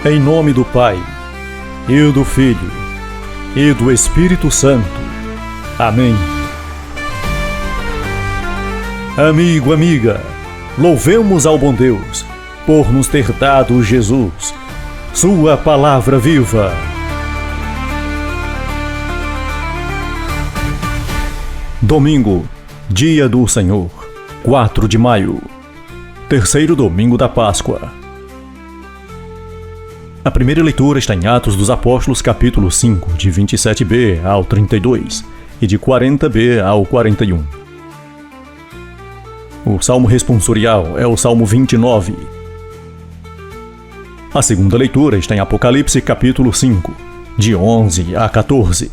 Em nome do Pai, e do Filho, e do Espírito Santo. Amém. Amigo, amiga, louvemos ao bom Deus por nos ter dado Jesus, sua palavra viva. Domingo, dia do Senhor, 4 de maio, terceiro domingo da Páscoa. A primeira leitura está em Atos dos Apóstolos, capítulo 5, de 27b ao 32 e de 40b ao 41. O salmo responsorial é o Salmo 29. A segunda leitura está em Apocalipse, capítulo 5, de 11 a 14.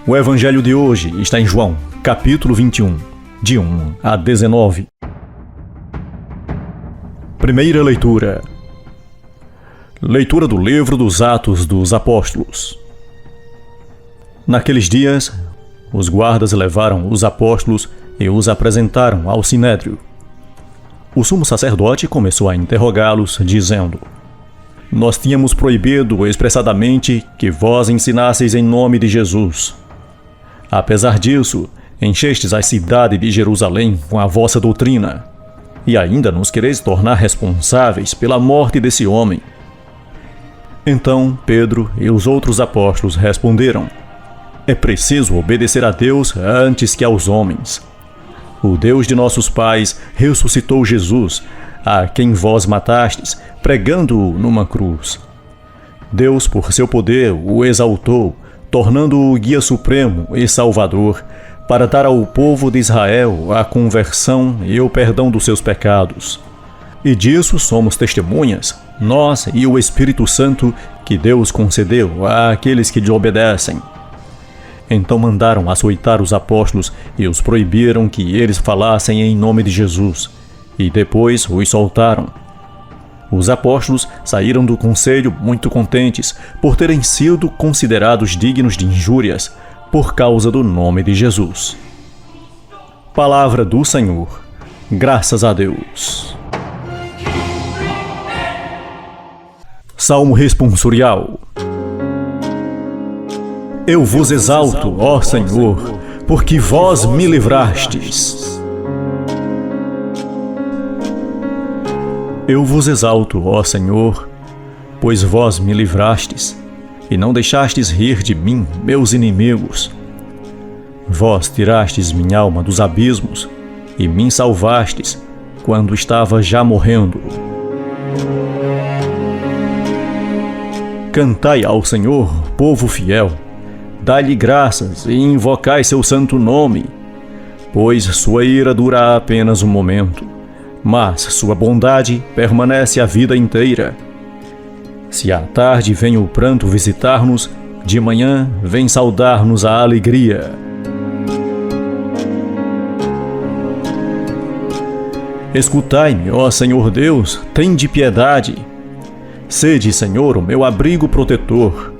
O evangelho de hoje está em João, capítulo 21, de 1 a 19. Primeira leitura. Leitura do livro dos Atos dos Apóstolos. Naqueles dias, os guardas levaram os apóstolos e os apresentaram ao sinédrio. O sumo sacerdote começou a interrogá-los, dizendo: Nós tínhamos proibido expressadamente que vós ensinasseis em nome de Jesus. Apesar disso, enchestes a cidade de Jerusalém com a vossa doutrina, e ainda nos quereis tornar responsáveis pela morte desse homem. Então Pedro e os outros apóstolos responderam: É preciso obedecer a Deus antes que aos homens. O Deus de nossos pais ressuscitou Jesus, a quem vós matastes, pregando-o numa cruz. Deus, por seu poder, o exaltou, tornando-o guia supremo e salvador, para dar ao povo de Israel a conversão e o perdão dos seus pecados. E disso somos testemunhas, nós e o Espírito Santo que Deus concedeu àqueles que lhe obedecem. Então mandaram açoitar os apóstolos e os proibiram que eles falassem em nome de Jesus, e depois os soltaram. Os apóstolos saíram do conselho muito contentes por terem sido considerados dignos de injúrias por causa do nome de Jesus. Palavra do Senhor. Graças a Deus. Salmo responsorial. Eu vos exalto, ó Senhor, porque vós me livrastes. Eu vos exalto, ó Senhor, pois vós me livrastes, e não deixastes rir de mim, meus inimigos. Vós tirastes minha alma dos abismos, e me salvastes, quando estava já morrendo. Cantai ao Senhor, povo fiel, dai-lhe graças e invocai seu santo nome, pois sua ira dura apenas um momento, mas sua bondade permanece a vida inteira. Se à tarde vem o pranto visitar-nos, de manhã vem saudar-nos a alegria. Escutai-me, ó Senhor Deus, tende piedade. Sede, Senhor, o meu abrigo protetor.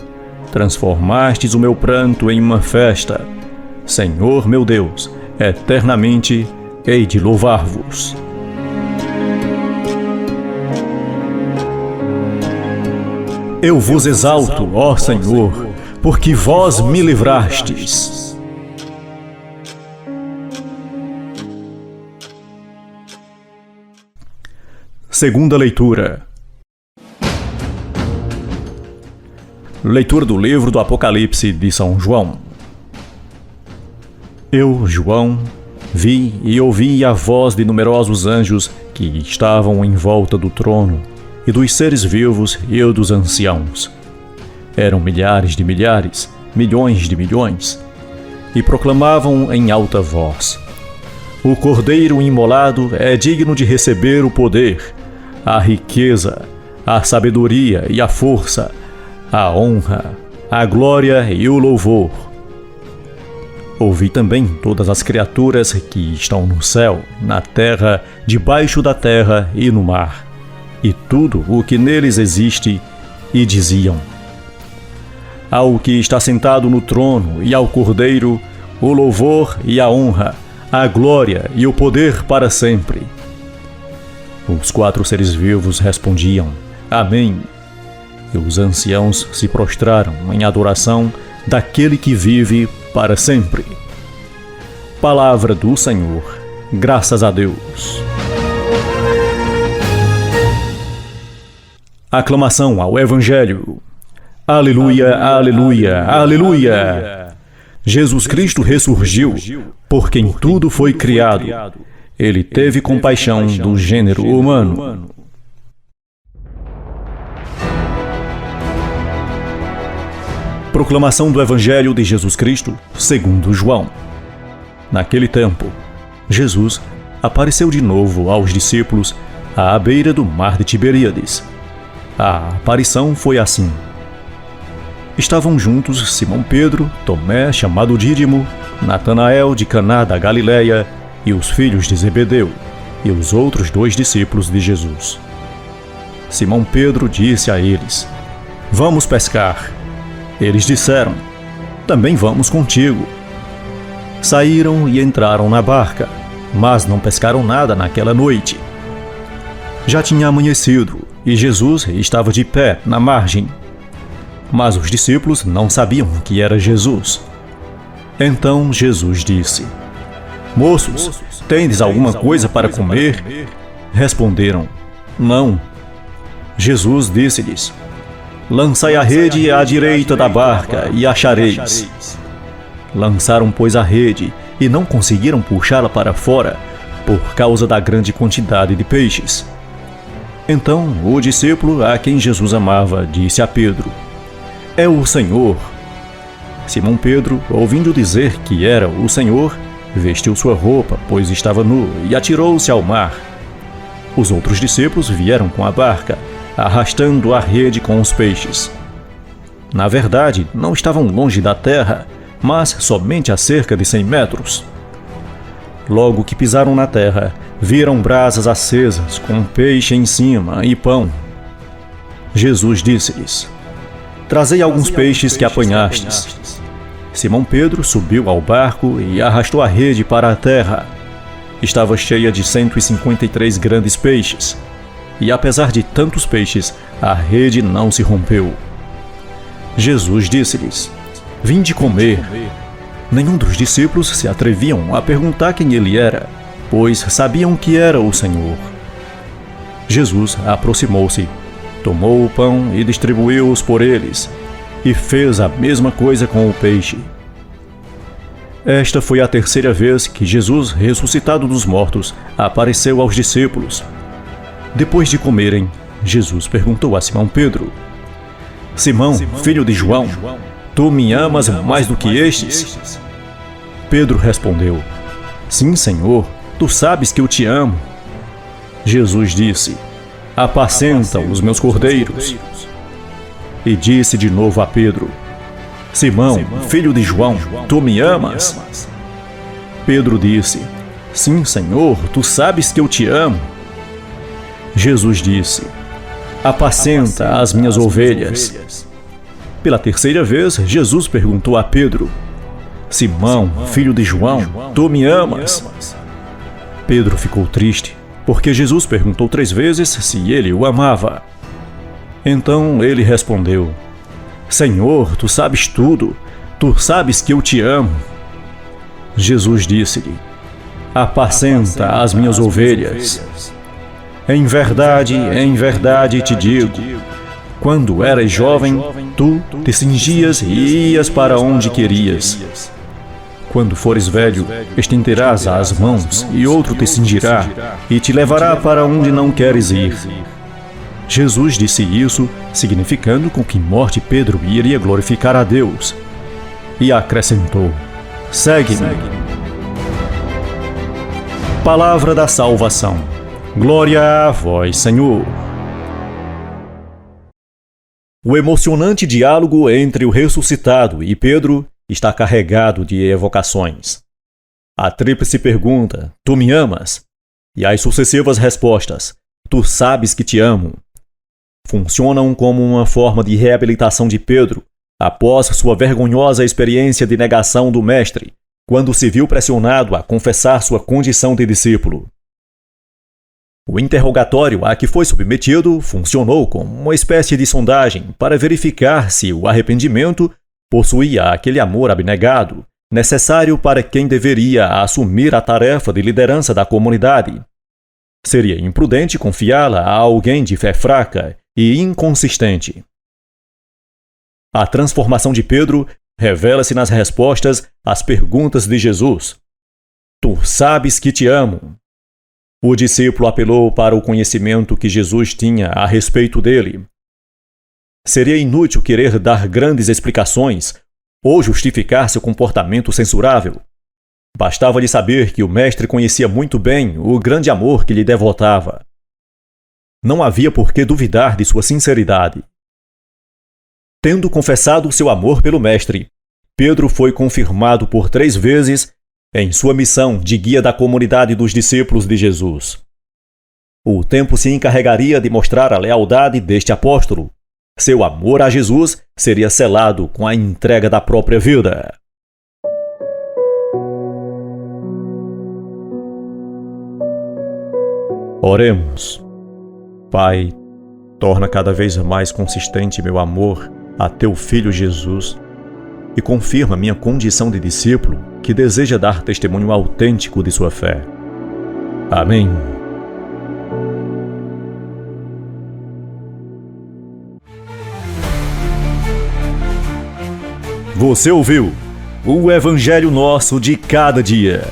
Transformastes o meu pranto em uma festa. Senhor, meu Deus, eternamente hei de louvar-vos. Eu vos exalto, ó Senhor, porque vós me livrastes. Segunda leitura. Leitura do livro do Apocalipse de São João. Eu, João, vi e ouvi a voz de numerosos anjos que estavam em volta do trono, e dos seres vivos e dos anciãos. Eram milhares de milhares, milhões de milhões, e proclamavam em alta voz: O Cordeiro imolado é digno de receber o poder, a riqueza, a sabedoria e a força, a honra, a glória e o louvor. Ouvi também todas as criaturas que estão no céu, na terra, debaixo da terra e no mar, e tudo o que neles existe, e diziam: Ao que está sentado no trono e ao Cordeiro, o louvor e a honra, a glória e o poder para sempre. Os 4 seres vivos respondiam: Amém. E os anciãos se prostraram em adoração daquele que vive para sempre. Palavra do Senhor. Graças a Deus. Aclamação ao Evangelho. Aleluia, aleluia, aleluia. Jesus Cristo ressurgiu, por quem tudo foi criado. Ele teve compaixão do gênero humano. Proclamação do Evangelho de Jesus Cristo, segundo João. Naquele tempo, Jesus apareceu de novo aos discípulos à beira do mar de Tiberíades. A aparição foi assim. Estavam juntos Simão Pedro, Tomé, chamado Dídimo, Natanael de Caná da Galileia e os filhos de Zebedeu, e os outros 2 discípulos de Jesus. Simão Pedro disse a eles: Vamos pescar. Eles disseram: Também vamos contigo. Saíram e entraram na barca, mas não pescaram nada naquela noite. Já tinha amanhecido e Jesus estava de pé na margem. Mas os discípulos não sabiam que era Jesus. Então Jesus disse: Moços, tendes alguma coisa para comer? Responderam: Não. Jesus disse-lhes: Lançai a rede à direita da barca e achareis. Lançaram, pois, a rede e não conseguiram puxá-la para fora por causa da grande quantidade de peixes. Então o discípulo a quem Jesus amava disse a Pedro: É o Senhor. Simão Pedro, ouvindo dizer que era o Senhor, vestiu sua roupa, pois estava nu, e atirou-se ao mar. Os outros discípulos vieram com a barca, arrastando a rede com os peixes. Na verdade, não estavam longe da terra, mas somente a cerca de 100 metros. Logo que pisaram na terra, viram brasas acesas, com peixe em cima e pão. Jesus disse-lhes: Trazei alguns peixes que apanhastes. Simão Pedro subiu ao barco e arrastou a rede para a terra. Estava cheia de 153 grandes peixes. E apesar de tantos peixes, a rede não se rompeu. Jesus disse-lhes: Vinde comer. Nenhum dos discípulos se atreviam a perguntar quem ele era, pois sabiam que era o Senhor. Jesus aproximou-se, tomou o pão e distribuiu-os por eles, e fez a mesma coisa com o peixe. Esta foi a 3ª vez que Jesus, ressuscitado dos mortos, apareceu aos discípulos. Depois de comerem, Jesus perguntou a Simão Pedro: Simão, filho de João, tu me amas mais do que estes? Pedro respondeu: Sim, Senhor, tu sabes que eu te amo. Jesus disse: Apacenta os meus cordeiros. E disse de novo a Pedro: Simão, filho de João, tu me amas? Pedro disse: Sim, Senhor, tu sabes que eu te amo. Jesus disse: Apacenta as minhas ovelhas. Pela 3ª vez, Jesus perguntou a Pedro: Simão, filho de João, tu me amas? Pedro ficou triste, porque Jesus perguntou 3 vezes se ele o amava. Então ele respondeu: Senhor, tu sabes tudo, tu sabes que eu te amo. Jesus disse-lhe: Apacenta as minhas ovelhas. Em verdade te digo, quando eras jovem, tu te cingias e ias para onde querias. Quando fores velho, estenderás as mãos e outro te cingirá e te levará para onde não queres ir. Jesus disse isso, significando com que morte Pedro iria glorificar a Deus. E acrescentou: Segue-me. Palavra da salvação. Glória a vós, Senhor. O emocionante diálogo entre o ressuscitado e Pedro está carregado de evocações. A tríplice pergunta: Tu me amas? E as sucessivas respostas: Tu sabes que te amo, funcionam como uma forma de reabilitação de Pedro após sua vergonhosa experiência de negação do Mestre, quando se viu pressionado a confessar sua condição de discípulo. O interrogatório a que foi submetido funcionou como uma espécie de sondagem para verificar se o arrependimento possuía aquele amor abnegado necessário para quem deveria assumir a tarefa de liderança da comunidade. Seria imprudente confiá-la a alguém de fé fraca e inconsistente. A transformação de Pedro revela-se nas respostas às perguntas de Jesus. Tu sabes que te amo. O discípulo apelou para o conhecimento que Jesus tinha a respeito dele. Seria inútil querer dar grandes explicações ou justificar seu comportamento censurável. Bastava-lhe saber que o mestre conhecia muito bem o grande amor que lhe devotava. Não havia por que duvidar de sua sinceridade. Tendo confessado seu amor pelo mestre, Pedro foi confirmado por 3 vezes em sua missão de guia da comunidade dos discípulos de Jesus. O tempo se encarregaria de mostrar a lealdade deste apóstolo. Seu amor a Jesus seria selado com a entrega da própria vida. Oremos. Pai, torna cada vez mais consistente meu amor a teu Filho Jesus e confirma minha condição de discípulo que deseja dar testemunho autêntico de sua fé. Amém. Você ouviu o Evangelho Nosso de Cada Dia.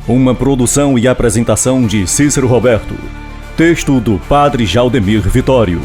Uma produção e apresentação de Cícero Roberto. Texto do Padre Jaldemir Vitório.